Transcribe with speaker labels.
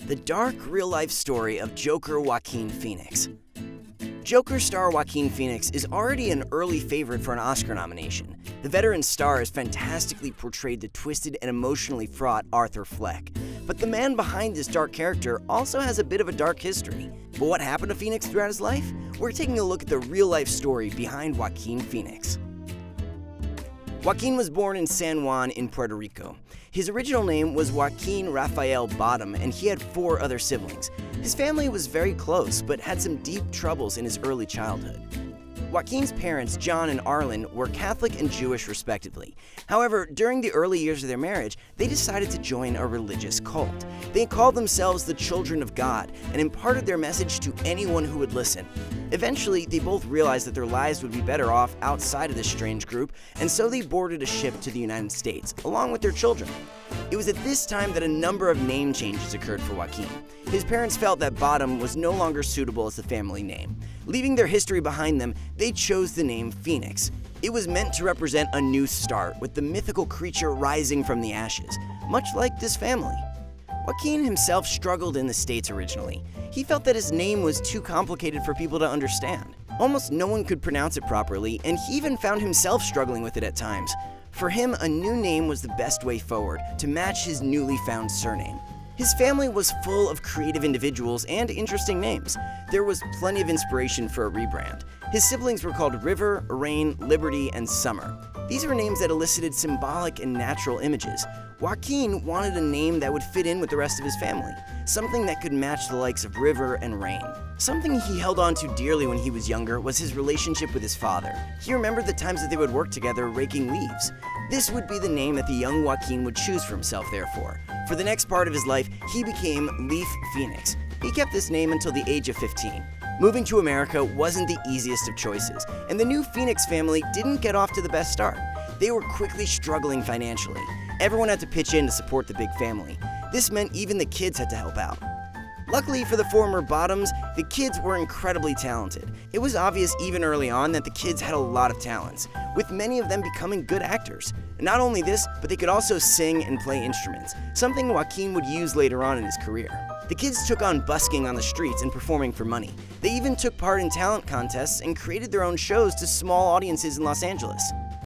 Speaker 1: the dark, real-life story of Joker Joaquin Phoenix. Joker star Joaquin Phoenix is already an early favorite for an Oscar nomination. The veteran star has fantastically portrayed the twisted and emotionally fraught Arthur Fleck. But the man behind this dark character also has a bit of a dark history. But what happened to Phoenix throughout his life? We're taking a look at the real-life story behind Joaquin Phoenix. Joaquin was born in San Juan in Puerto Rico. His original name was Joaquin Rafael Bottom, and he had 4 other siblings. His family was very close, but had some deep troubles in his early childhood. Joaquin's parents, John and Arlen, were Catholic and Jewish respectively. However, during the early years of their marriage, they decided to join a religious cult. They called themselves the Children of God and imparted their message to anyone who would listen. Eventually, they both realized that their lives would be better off outside of this strange group, and so they boarded a ship to the United States, along with their children. It was at this time that a number of name changes occurred for Joaquin. His parents felt that Bottom was no longer suitable as the family name. Leaving their history behind them, they chose the name Phoenix. It was meant to represent a new start, with the mythical creature rising from the ashes, much like this family. Joaquin himself struggled in the States originally. He felt that his name was too complicated for people to understand. Almost no one could pronounce it properly, and he even found himself struggling with it at times. For him, a new name was the best way forward, to match his newly found surname. His family was full of creative individuals and interesting names. There was plenty of inspiration for a rebrand. His siblings were called River, Rain, Liberty, and Summer. These were names that elicited symbolic and natural images. Joaquin wanted a name that would fit in with the rest of his family, something that could match the likes of River and Rain. Something he held on to dearly when he was younger was his relationship with his father. He remembered the times that they would work together raking leaves. This would be the name that the young Joaquin would choose for himself, therefore. For the next part of his life, he became Leaf Phoenix. He kept this name until the age of 15. Moving to America wasn't the easiest of choices, and the new Phoenix family didn't get off to the best start. They were quickly struggling financially. Everyone had to pitch in to support the big family. This meant even the kids had to help out. Luckily for the former Bottoms, the kids were incredibly talented. It was obvious even early on that the kids had a lot of talents, with many of them becoming good actors. Not only this, but they could also sing and play instruments, something Joaquin would use later on in his career. The kids took on busking on the streets and performing for money. They even took part in talent contests and created their own shows to small audiences in Los Angeles.